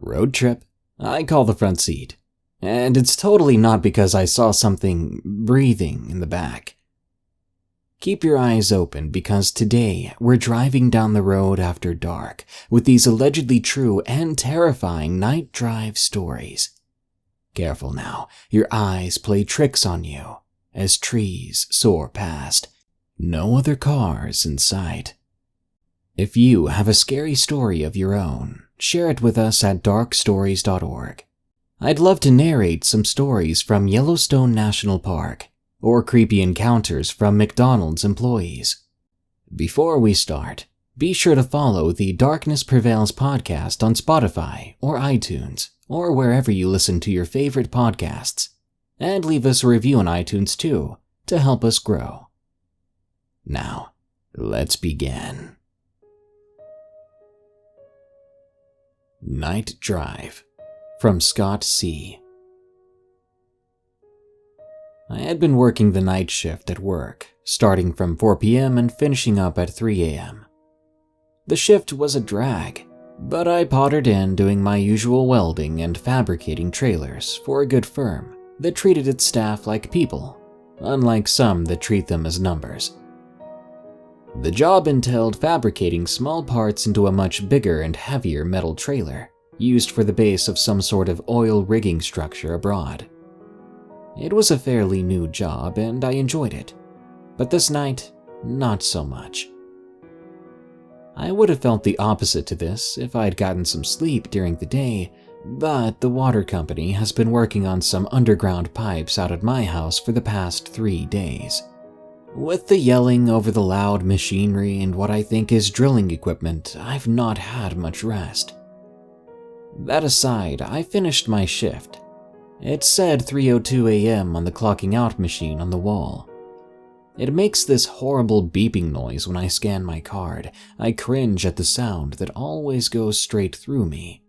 Road trip? I call the front seat. And it's totally not because I saw something breathing in the back. Keep your eyes open because today we're driving down the road after dark with these allegedly true and terrifying night drive stories. Careful now, your eyes play tricks on you as trees soar past. No other cars in sight. If you have a scary story of your own, share it with us at darkstories.org. I'd love to narrate some stories from Yellowstone National Park or creepy encounters from McDonald's employees. Before we start, be sure to follow the Darkness Prevails podcast on Spotify or iTunes or wherever you listen to your favorite podcasts, and leave us a review on iTunes too to help us grow. Now, let's begin. Night Drive from Scott C. I had been working the night shift at work, starting from 4 p.m. and finishing up at 3 a.m. The shift was a drag, but I pottered in doing my usual welding and fabricating trailers for a good firm that treated its staff like people, unlike some that treat them as numbers. The job entailed fabricating small parts into a much bigger and heavier metal trailer, used for the base of some sort of oil rigging structure abroad. It was a fairly new job and I enjoyed it, but this night, not so much. I would have felt the opposite to this if I'd gotten some sleep during the day, but the water company has been working on some underground pipes out at my house for the past 3 days. With the yelling over the loud machinery and what I think is drilling equipment, I've not had much rest. That aside, I finished my shift. It said 3:02 a.m. on the clocking out machine on the wall. It makes this horrible beeping noise when I scan my card. I cringe at the sound that always goes straight through me.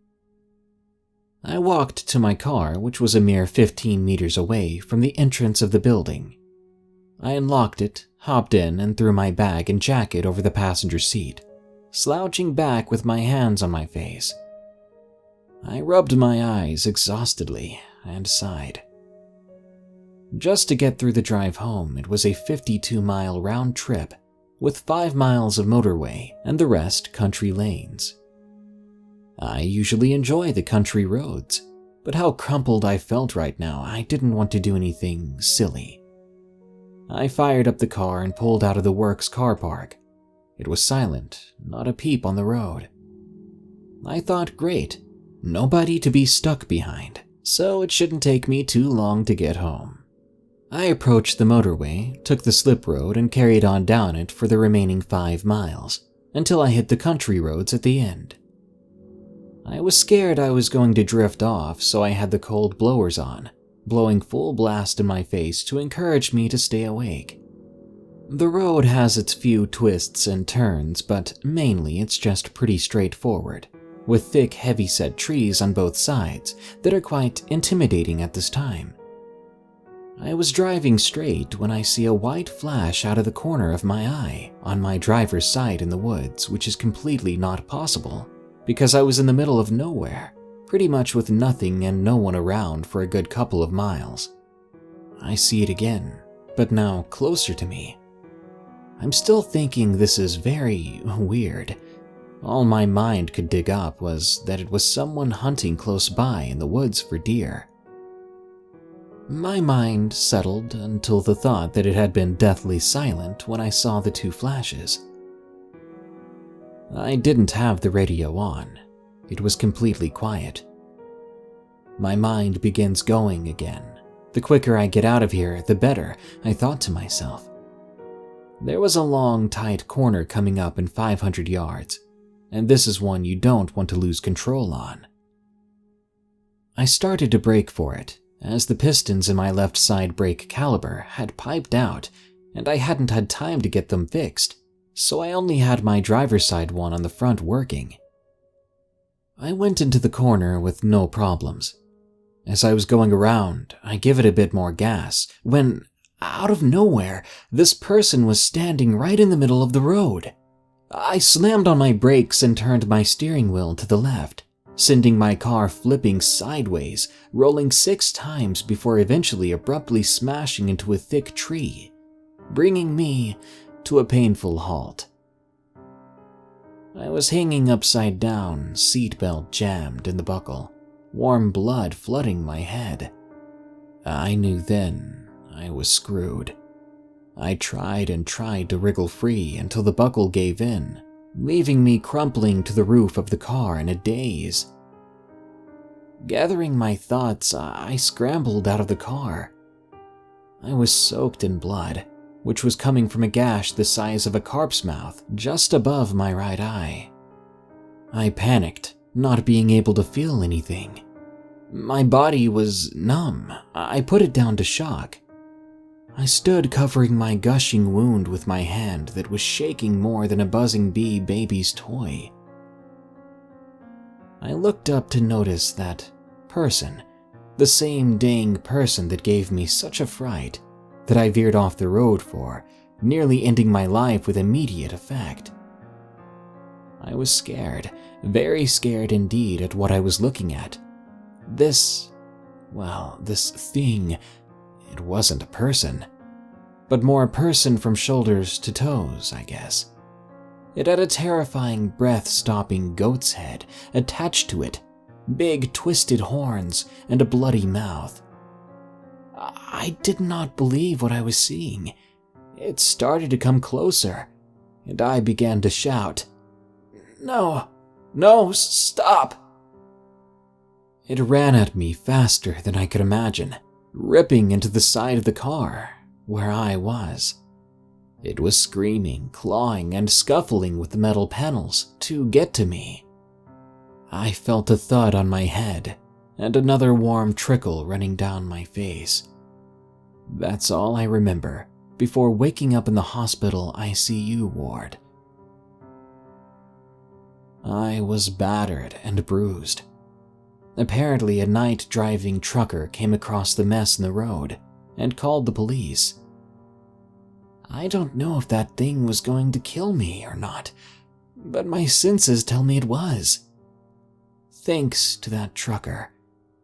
I walked to my car, which was a mere 15 meters away from the entrance of the building. I unlocked it, hopped in, and threw my bag and jacket over the passenger seat, slouching back with my hands on my face. I rubbed my eyes exhaustedly and sighed. Just to get through the drive home, it was a 52-mile round trip with 5 miles of motorway and the rest country lanes. I usually enjoy the country roads, but how crumpled I felt right now, I didn't want to do anything silly. I fired up the car and pulled out of the works car park. It was silent, not a peep on the road. I thought, great, nobody to be stuck behind, so it shouldn't take me too long to get home. I approached the motorway, took the slip road, and carried on down it for the remaining 5 miles, until I hit the country roads at the end. I was scared I was going to drift off, so I had the cold blowers on, blowing full blast in my face to encourage me to stay awake. The road has its few twists and turns, but mainly it's just pretty straightforward, with thick heavy-set trees on both sides that are quite intimidating at this time. I was driving straight when I see a white flash out of the corner of my eye on my driver's side in the woods, which is completely not possible because I was in the middle of nowhere, pretty much with nothing and no one around for a good couple of miles. I see it again, but now closer to me. I'm still thinking this is very weird. All my mind could dig up was that it was someone hunting close by in the woods for deer. My mind settled until the thought that it had been deathly silent when I saw the 2 flashes. I didn't have the radio on. It was completely quiet. My mind begins going again. The quicker I get out of here, the better, I thought to myself. There was a long, tight corner coming up in 500 yards, and this is one you don't want to lose control on. I started to brake for it, as the pistons in my left side brake caliper had piped out, and I hadn't had time to get them fixed, so I only had my driver's side one on the front working. I went into the corner with no problems. As I was going around, I give it a bit more gas, when, out of nowhere, this person was standing right in the middle of the road. I slammed on my brakes and turned my steering wheel to the left, sending my car flipping sideways, rolling 6 times before eventually abruptly smashing into a thick tree, bringing me to a painful halt. I was hanging upside down, seatbelt jammed in the buckle, warm blood flooding my head. I knew then I was screwed. I tried and tried to wriggle free until the buckle gave in, leaving me crumpling to the roof of the car in a daze. Gathering my thoughts, I scrambled out of the car. I was soaked in blood, which was coming from a gash the size of a carp's mouth just above my right eye. I panicked, not being able to feel anything. My body was numb. I put it down to shock. I stood covering my gushing wound with my hand that was shaking more than a buzzing bee baby's toy. I looked up to notice that person, the same dang person that gave me such a fright that I veered off the road for, nearly ending my life with immediate effect. I was scared, very scared indeed at what I was looking at. This thing, it wasn't a person, but more a person from shoulders to toes, I guess. It had a terrifying breath-stopping goat's head attached to it, big twisted horns, and a bloody mouth. I did not believe what I was seeing. It started to come closer, and I began to shout, "No, stop!" It ran at me faster than I could imagine, ripping into the side of the car where I was. It was screaming, clawing, and scuffling with the metal panels to get to me. I felt a thud on my head and another warm trickle running down my face. That's all I remember before waking up in the hospital ICU ward. I was battered and bruised. Apparently, a night-driving trucker came across the mess in the road and called the police. I don't know if that thing was going to kill me or not, but my senses tell me it was. Thanks to that trucker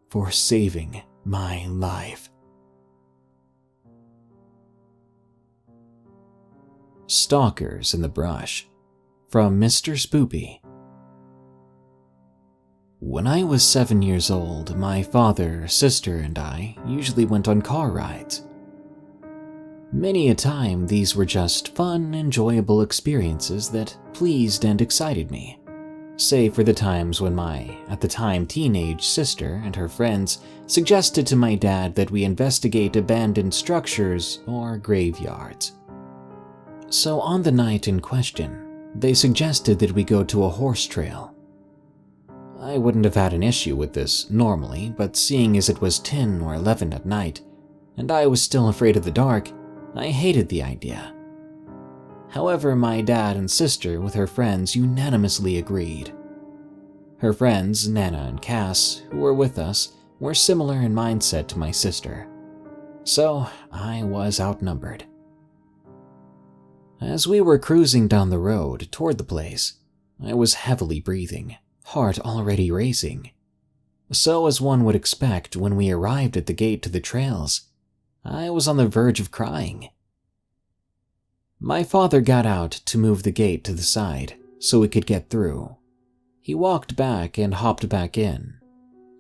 for saving my life. Stalkers in the Brush, from Mr. Spoopy. When I was 7 years old, my father, sister, and I usually went on car rides. Many a time, these were just fun, enjoyable experiences that pleased and excited me, save for the times when my, at the time, teenage sister and her friends suggested to my dad that we investigate abandoned structures or graveyards. So on the night in question, they suggested that we go to a horse trail. I wouldn't have had an issue with this normally, but seeing as it was 10 or 11 at night, and I was still afraid of the dark, I hated the idea. However, my dad and sister with her friends unanimously agreed. Her friends, Nana and Cass, who were with us, were similar in mindset to my sister. So I was outnumbered. As we were cruising down the road toward the place, I was heavily breathing, heart already racing. So as one would expect when we arrived at the gate to the trails, I was on the verge of crying. My father got out to move the gate to the side so we could get through. He walked back and hopped back in.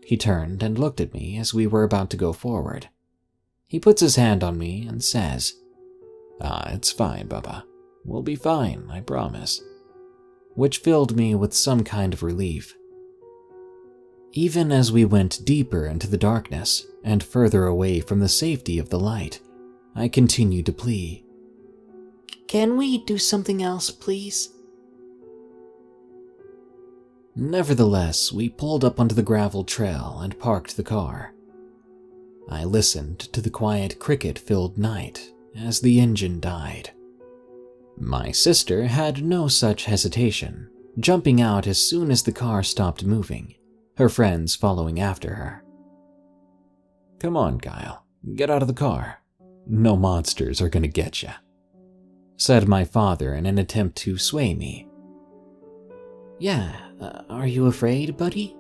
He turned and looked at me as we were about to go forward. He puts his hand on me and says, "It's fine, Bubba. We'll be fine, I promise." Which filled me with some kind of relief. Even as we went deeper into the darkness and further away from the safety of the light, I continued to plead. "Can we do something else, please?" Nevertheless, we pulled up onto the gravel trail and parked the car. I listened to the quiet cricket-filled night as the engine died. My sister had no such hesitation, jumping out as soon as the car stopped moving, her friends following after her. "Come on, Kyle, get out of the car. No monsters are gonna get ya," said my father in an attempt to sway me. "Yeah, are you afraid, buddy?"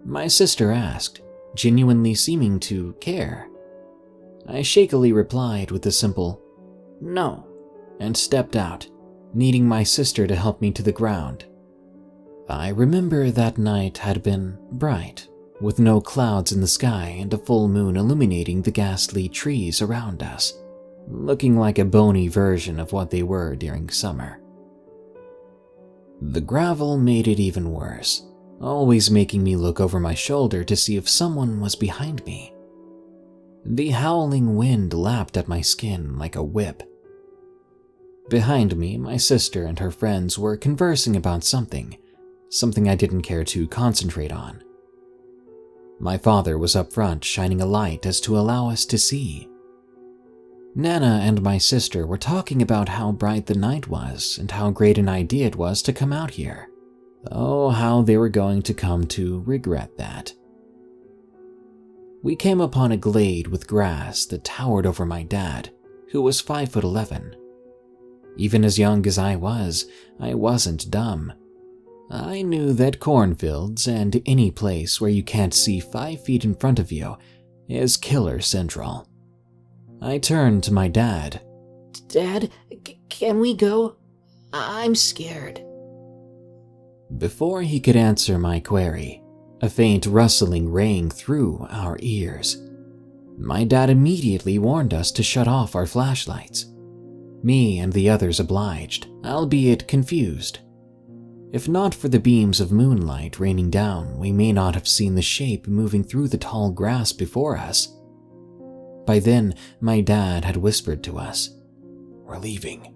my sister asked, genuinely seeming to care. I shakily replied with a simple, "No," and stepped out, needing my sister to help me to the ground. I remember that night had been bright, with no clouds in the sky and a full moon illuminating the ghastly trees around us, looking like a bony version of what they were during summer. The gravel made it even worse, always making me look over my shoulder to see if someone was behind me. The howling wind lapped at my skin like a whip. Behind me, my sister and her friends were conversing about something I didn't care to concentrate on. My father was up front shining a light as to allow us to see. Nana and my sister were talking about how bright the night was and how great an idea it was to come out here. Oh, how they were going to come to regret that. We came upon a glade with grass that towered over my dad, who was 5'11". Even as young as I wasn't dumb. I knew that cornfields and any place where you can't see 5 feet in front of you is killer central. I turned to my dad. "Dad, can we go? I'm scared." Before he could answer my query, a faint rustling rang through our ears. My dad immediately warned us to shut off our flashlights. Me and the others obliged, albeit confused. If not for the beams of moonlight raining down, we may not have seen the shape moving through the tall grass before us. By then, my dad had whispered to us, "We're leaving."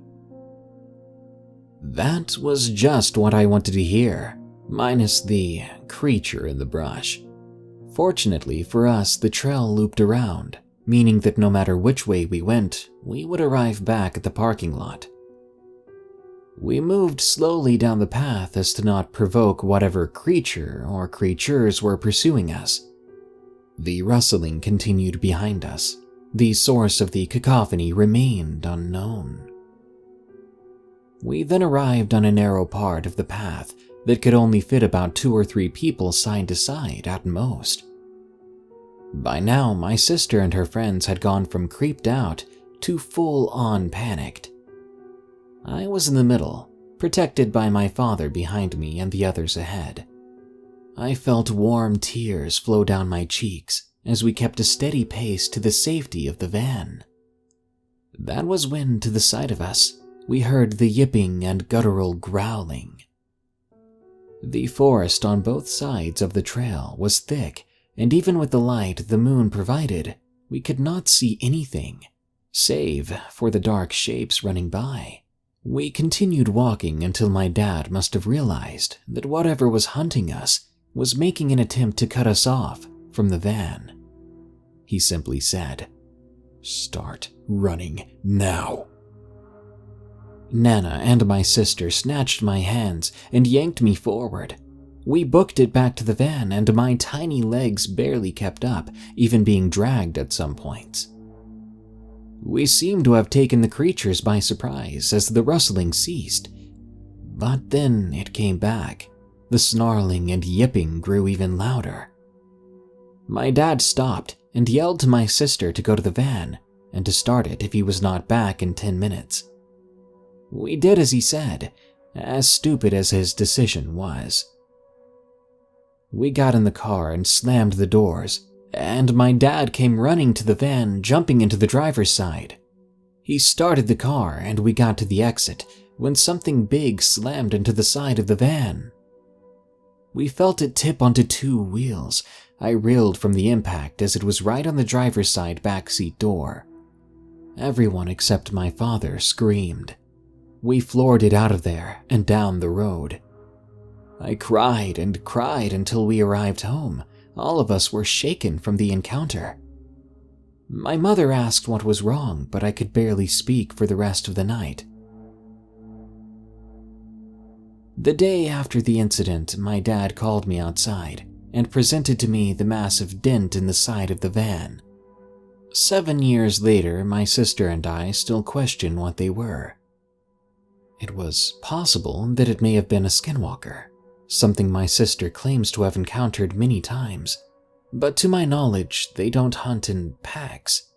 That was just what I wanted to hear, minus the creature in the brush. Fortunately for us, the trail looped around, meaning that no matter which way we went, we would arrive back at the parking lot. We moved slowly down the path as to not provoke whatever creature or creatures were pursuing us. The rustling continued behind us. The source of the cacophony remained unknown. We then arrived on a narrow part of the path that could only fit about 2 or 3 people side to side at most. By now, my sister and her friends had gone from creeped out to full-on panicked. I was in the middle, protected by my father behind me and the others ahead. I felt warm tears flow down my cheeks as we kept a steady pace to the safety of the van. That was when, to the side of us, we heard the yipping and guttural growling. The forest on both sides of the trail was thick, and even with the light the moon provided, we could not see anything, save for the dark shapes running by. We continued walking until my dad must have realized that whatever was hunting us was making an attempt to cut us off from the van. He simply said, "Start running now." Nana and my sister snatched my hands and yanked me forward. We booked it back to the van and my tiny legs barely kept up, even being dragged at some points. We seemed to have taken the creatures by surprise as the rustling ceased. But then it came back. The snarling and yipping grew even louder. My dad stopped and yelled to my sister to go to the van and to start it if he was not back in 10 minutes. We did as he said, as stupid as his decision was. We got in the car and slammed the doors, and my dad came running to the van, jumping into the driver's side. He started the car and we got to the exit when something big slammed into the side of the van. We felt it tip onto 2 wheels. I reeled from the impact as it was right on the driver's side backseat door. Everyone except my father screamed. We floored it out of there and down the road. I cried and cried until we arrived home. All of us were shaken from the encounter. My mother asked what was wrong, but I could barely speak for the rest of the night. The day after the incident, my dad called me outside and presented to me the massive dent in the side of the van. 7 years later, my sister and I still question what they were. It was possible that it may have been a skinwalker, something my sister claims to have encountered many times, but to my knowledge, they don't hunt in packs.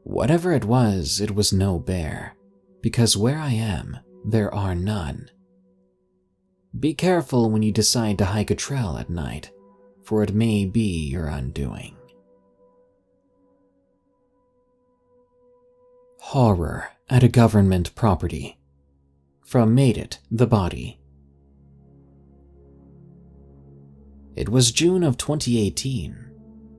Whatever it was no bear, because where I am, there are none. Be careful when you decide to hike a trail at night, for it may be your undoing. Horror at a government property. From Madeitthebodi. It was June of 2018.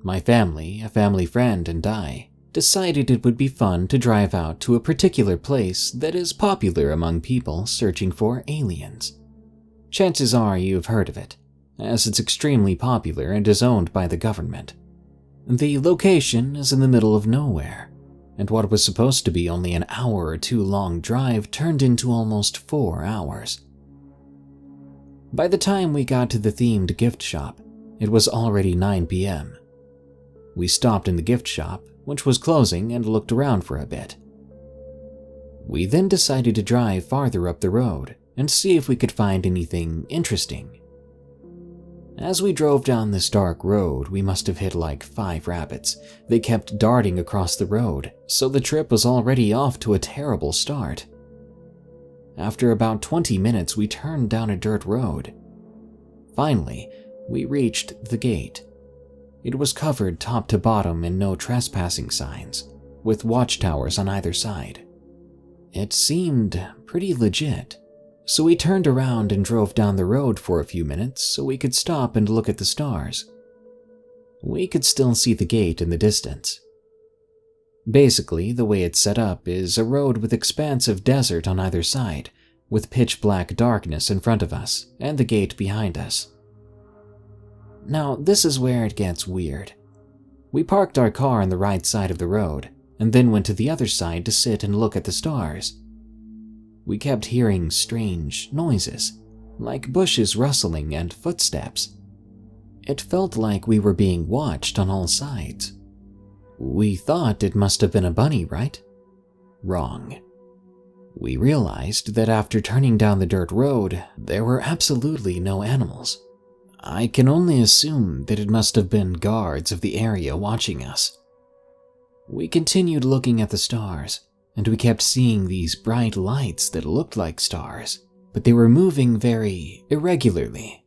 My family, a family friend, and I decided it would be fun to drive out to a particular place that is popular among people searching for aliens. Chances are you've heard of it, as it's extremely popular and is owned by the government. The location is in the middle of nowhere, and what was supposed to be only an hour or two long drive turned into almost 4 hours. By the time we got to the themed gift shop, it was already 9 p.m. We stopped in the gift shop, which was closing, and looked around for a bit. We then decided to drive farther up the road and see if we could find anything interesting. As we drove down this dark road, we must have hit like 5 rabbits. They kept darting across the road, so the trip was already off to a terrible start. After about 20 minutes, we turned down a dirt road. Finally, we reached the gate. It was covered top to bottom in no trespassing signs, with watchtowers on either side. It seemed pretty legit, so we turned around and drove down the road for a few minutes so we could stop and look at the stars. We could still see the gate in the distance. Basically, the way it's set up is a road with expansive desert on either side, with pitch black darkness in front of us and the gate behind us. Now, this is where it gets weird. We parked our car on the right side of the road, and then went to the other side to sit and look at the stars. We kept hearing strange noises, like bushes rustling and footsteps. It felt like we were being watched on all sides. We thought it must have been a bunny, right? Wrong. We realized that after turning down the dirt road, there were absolutely no animals. I can only assume that it must have been guards of the area watching us. We continued looking at the stars, and we kept seeing these bright lights that looked like stars, but they were moving very irregularly.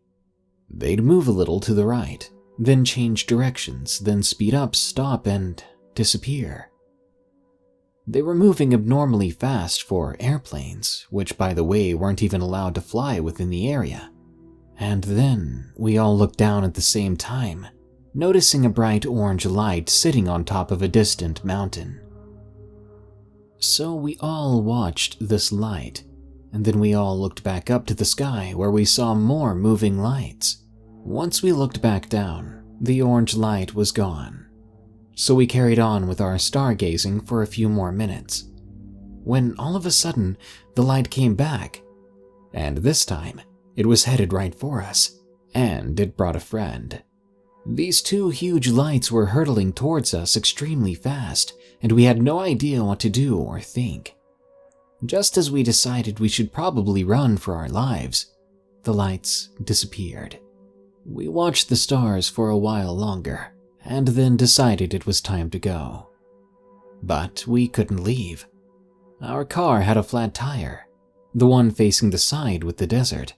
They'd move a little to the right, then change directions, then speed up, stop, and disappear. They were moving abnormally fast for airplanes, which by the way weren't even allowed to fly within the area. And then we all looked down at the same time, noticing a bright orange light sitting on top of a distant mountain. So we all watched this light, and then we all looked back up to the sky where we saw more moving lights. Once we looked back down, the orange light was gone. So we carried on with our stargazing for a few more minutes, when all of a sudden the light came back, and this time it was headed right for us, and it brought a friend. These 2 huge lights were hurtling towards us extremely fast, and we had no idea what to do or think. Just as we decided we should probably run for our lives, the lights disappeared. We watched the stars for a while longer, and then decided it was time to go. But we couldn't leave. Our car had a flat tire, the one facing the side with the desert.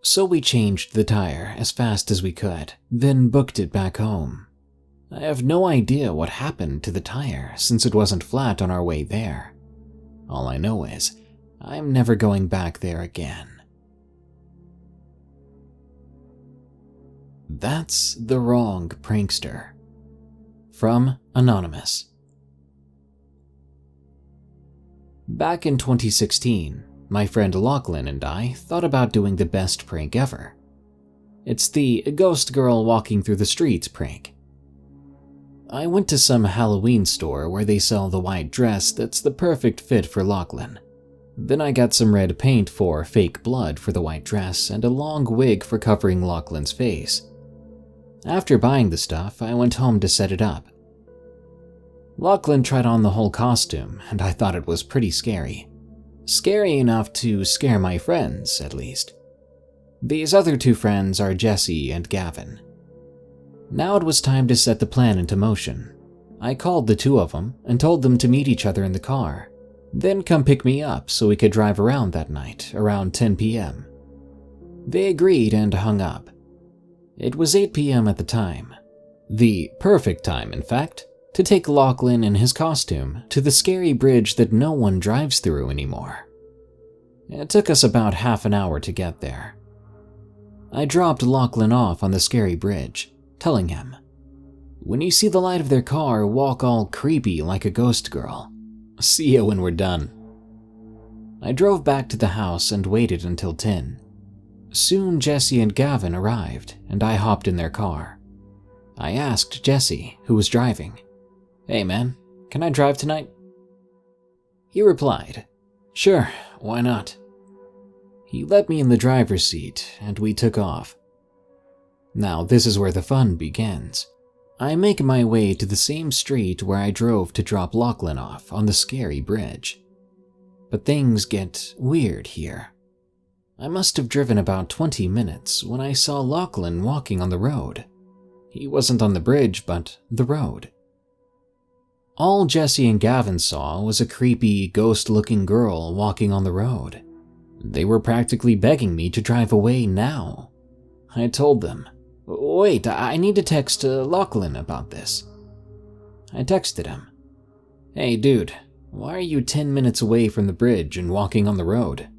So we changed the tire as fast as we could, then booked it back home. I have no idea what happened to the tire since it wasn't flat on our way there. All I know is, I'm never going back there again. That's the wrong prankster. From Anonymous. Back in 2016, my friend Lachlan and I thought about doing the best prank ever. It's the ghost girl walking through the streets prank. I went to some Halloween store where they sell the white dress that's the perfect fit for Lachlan. Then I got some red paint for fake blood for the white dress and a long wig for covering Lachlan's face. After buying the stuff, I went home to set it up. Lachlan tried on the whole costume, and I thought it was pretty scary. Scary enough to scare my friends, at least. These other two friends are Jesse and Gavin. Now it was time to set the plan into motion. I called the two of them and told them to meet each other in the car, then come pick me up so we could drive around that night around 10 p.m. They agreed and hung up. It was 8 p.m. at the time. The perfect time, in fact, to take Lachlan in his costume to the scary bridge that no one drives through anymore. It took us about half an hour to get there. I dropped Lachlan off on the scary bridge, telling him, "When you see the light of their car, walk all creepy like a ghost girl. See you when we're done." I drove back to the house and waited until 10. Soon Jesse and Gavin arrived, and I hopped in their car. I asked Jesse, who was driving, "Hey man, can I drive tonight?" He replied, "Sure, why not?" He let me in the driver's seat, and we took off. Now this is where the fun begins. I make my way to the same street where I drove to drop Lachlan off on the scary bridge. But things get weird here. I must have driven about 20 minutes when I saw Lachlan walking on the road. He wasn't on the bridge, but the road. All Jesse and Gavin saw was a creepy, ghost-looking girl walking on the road. They were practically begging me to drive away now. I told them, "Wait, I need to text Lachlan about this." I texted him, "Hey dude, why are you 10 minutes away from the bridge and walking on the road?"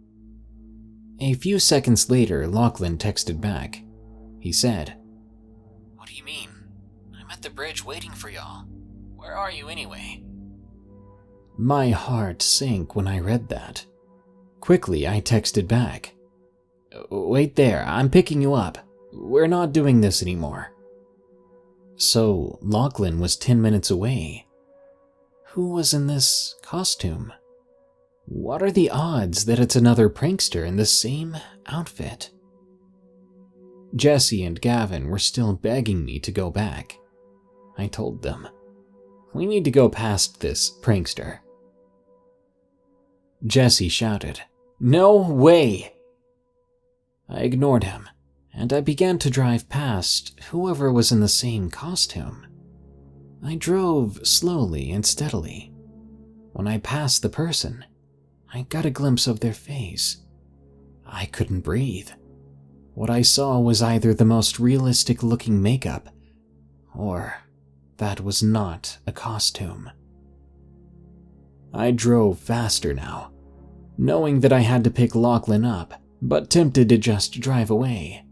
A few seconds later, Lachlan texted back. He said, "What do you mean? I'm at the bridge waiting for y'all. Where are you anyway?" My heart sank when I read that. Quickly, I texted back, "Wait there, I'm picking you up. We're not doing this anymore." So, Lachlan was 10 minutes away. Who was in this costume? What are the odds that it's another prankster in the same outfit? Jesse and Gavin were still begging me to go back. I told them, "We need to go past this prankster." Jesse shouted, "No way!" I ignored him, and I began to drive past whoever was in the same costume. I drove slowly and steadily. When I passed the person, I got a glimpse of their face. I couldn't breathe. What I saw was either the most realistic-looking makeup, or that was not a costume. I drove faster now, knowing that I had to pick Lachlan up, but tempted to just drive away.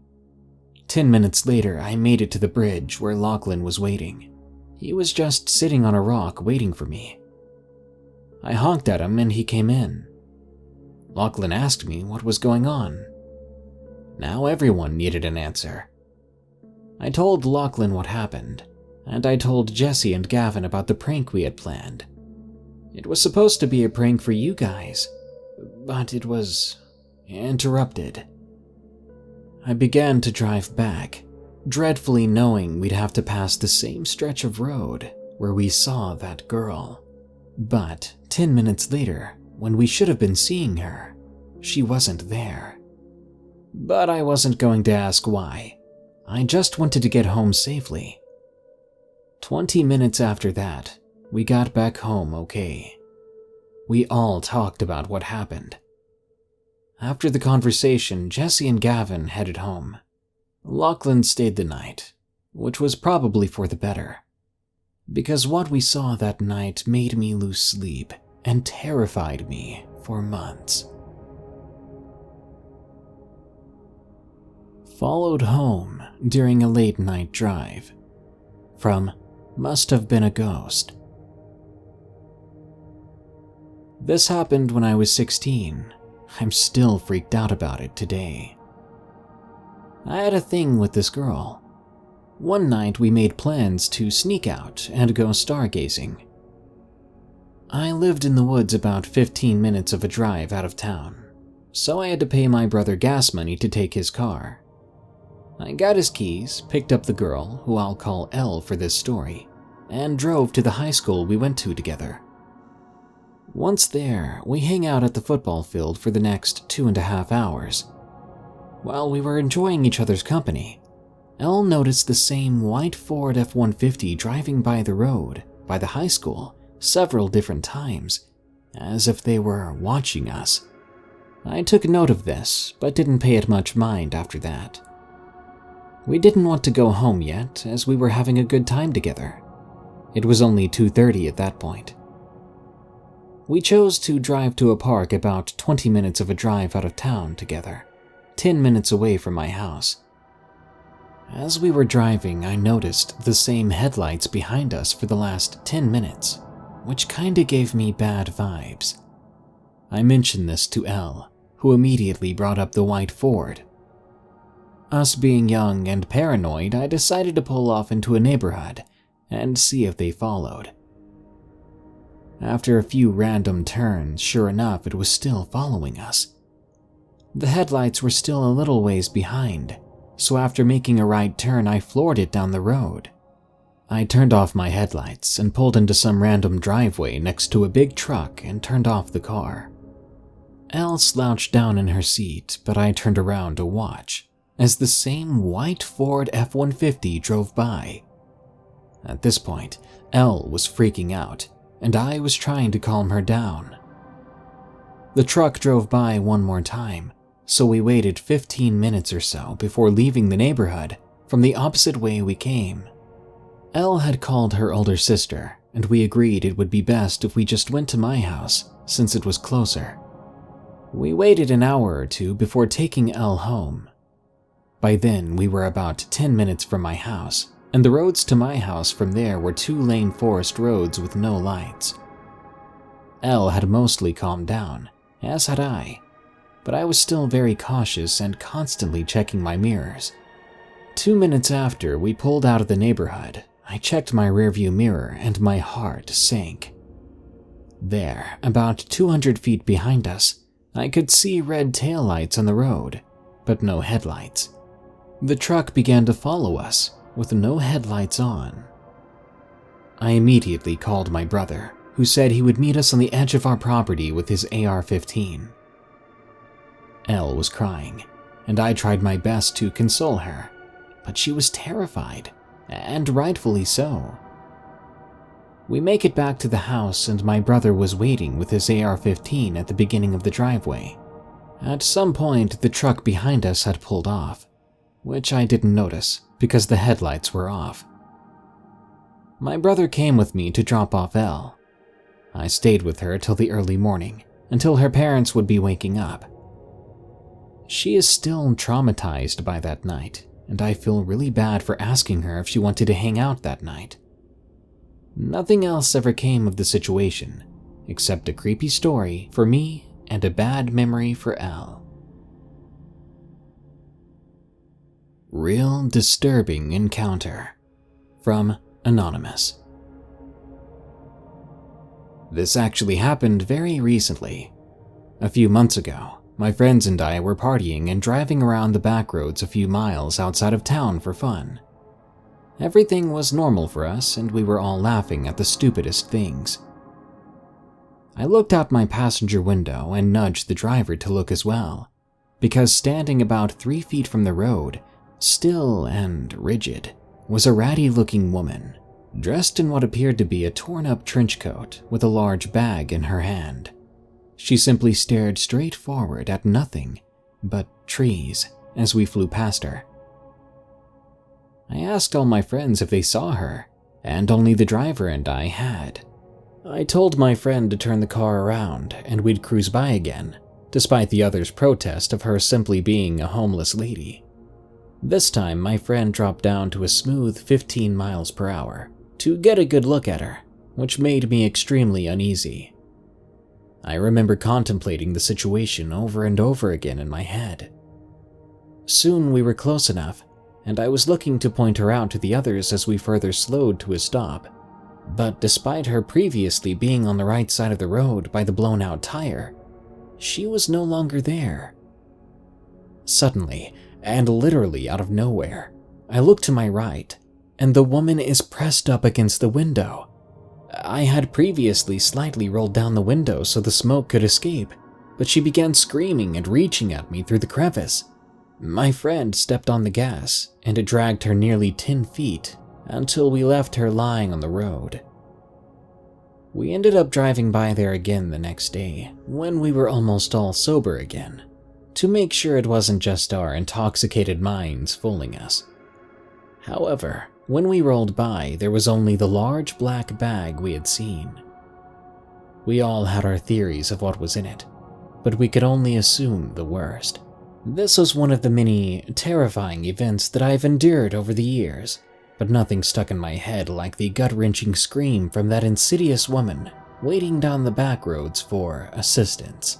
10 minutes later, I made it to the bridge where Lachlan was waiting. He was just sitting on a rock waiting for me. I honked at him and he came in. Lachlan asked me what was going on. Now everyone needed an answer. I told Lachlan what happened, and I told Jesse and Gavin about the prank we had planned. It was supposed to be a prank for you guys, but it was interrupted. I began to drive back, dreadfully knowing we'd have to pass the same stretch of road where we saw that girl. But 10 minutes later, when we should have been seeing her, she wasn't there. But I wasn't going to ask why. I just wanted to get home safely. 20 minutes after that, we got back home okay. We all talked about what happened. After the conversation, Jesse and Gavin headed home. Lachlan stayed the night, which was probably for the better, because what we saw that night made me lose sleep and terrified me for months. Followed home during a late-night drive. From Must Have Been a Ghost. This happened when I was 16. I'm still freaked out about it today. I had a thing with this girl. One night we made plans to sneak out and go stargazing. I lived in the woods about 15 minutes of a drive out of town, so I had to pay my brother gas money to take his car. I got his keys, picked up the girl, who I'll call Elle for this story, and drove to the high school we went to together. Once there, we hang out at the football field for the next 2.5 hours. While we were enjoying each other's company, Elle noticed the same white Ford F-150 driving by the road by the high school several different times, as if they were watching us. I took note of this, but didn't pay it much mind after that. We didn't want to go home yet, as we were having a good time together. It was only 2:30 at that point. We chose to drive to a park about 20 minutes of a drive out of town together, 10 minutes away from my house. As we were driving, I noticed the same headlights behind us for the last 10 minutes, which kinda gave me bad vibes. I mentioned this to Elle, who immediately brought up the white Ford. Us being young and paranoid, I decided to pull off into a neighborhood and see if they followed. After a few random turns, sure enough, it was still following us. The headlights were still a little ways behind, so after making a right turn, I floored it down the road. I turned off my headlights and pulled into some random driveway next to a big truck and turned off the car. Elle slouched down in her seat, but I turned around to watch as the same white Ford F-150 drove by. At this point, Elle was freaking out, and I was trying to calm her down. The truck drove by one more time, so we waited 15 minutes or so before leaving the neighborhood from the opposite way we came. Elle had called her older sister, and we agreed it would be best if we just went to my house since it was closer. We waited an hour or two before taking Elle home. By then, we were about 10 minutes from my house, and the roads to my house from there were 2-lane forest roads with no lights. Elle had mostly calmed down, as had I, but I was still very cautious and constantly checking my mirrors. 2 minutes after we pulled out of the neighborhood, I checked my rearview mirror and my heart sank. There, about 200 feet behind us, I could see red taillights on the road, but no headlights. The truck began to follow us, with no headlights on. I immediately called my brother, who said he would meet us on the edge of our property with his AR-15. Elle was crying, and I tried my best to console her, but she was terrified, and rightfully so. We make it back to the house, and my brother was waiting with his AR-15 at the beginning of the driveway. At some point, the truck behind us had pulled off, which I didn't notice because the headlights were off. My brother came with me to drop off Elle. I stayed with her till the early morning, until her parents would be waking up. She is still traumatized by that night, and I feel really bad for asking her if she wanted to hang out that night. Nothing else ever came of the situation, except a creepy story for me and a bad memory for Elle. Real disturbing encounter. From Anonymous. This actually happened very recently. A few months ago, my friends and I were partying and driving around the back roads a few miles outside of town for fun. Everything was normal for us, and we were all laughing at the stupidest things. I looked out my passenger window and nudged the driver to look as well, because standing about 3 feet from the road, still and rigid, was a ratty-looking woman, dressed in what appeared to be a torn-up trench coat with a large bag in her hand. She simply stared straight forward at nothing but trees as we flew past her. I asked all my friends if they saw her, and only the driver and I had. I told my friend to turn the car around and we'd cruise by again, despite the others' protest of her simply being a homeless lady. This time, my friend dropped down to a smooth 15 miles per hour to get a good look at her, which made me extremely uneasy. I remember contemplating the situation over and over again in my head. Soon we were close enough, and I was looking to point her out to the others as we further slowed to a stop. But despite her previously being on the right side of the road by the blown-out tire, she was no longer there. Suddenly, and literally out of nowhere, I look to my right, and the woman is pressed up against the window. I had previously slightly rolled down the window so the smoke could escape, but she began screaming and reaching at me through the crevice. My friend stepped on the gas, and it dragged her nearly 10 feet until we left her lying on the road. We ended up driving by there again the next day, when we were almost all sober again, to make sure it wasn't just our intoxicated minds fooling us. However, when we rolled by, there was only the large black bag we had seen. We all had our theories of what was in it, but we could only assume the worst. This was one of the many terrifying events that I've endured over the years, but nothing stuck in my head like the gut-wrenching scream from that insidious woman waiting down the back roads for assistance.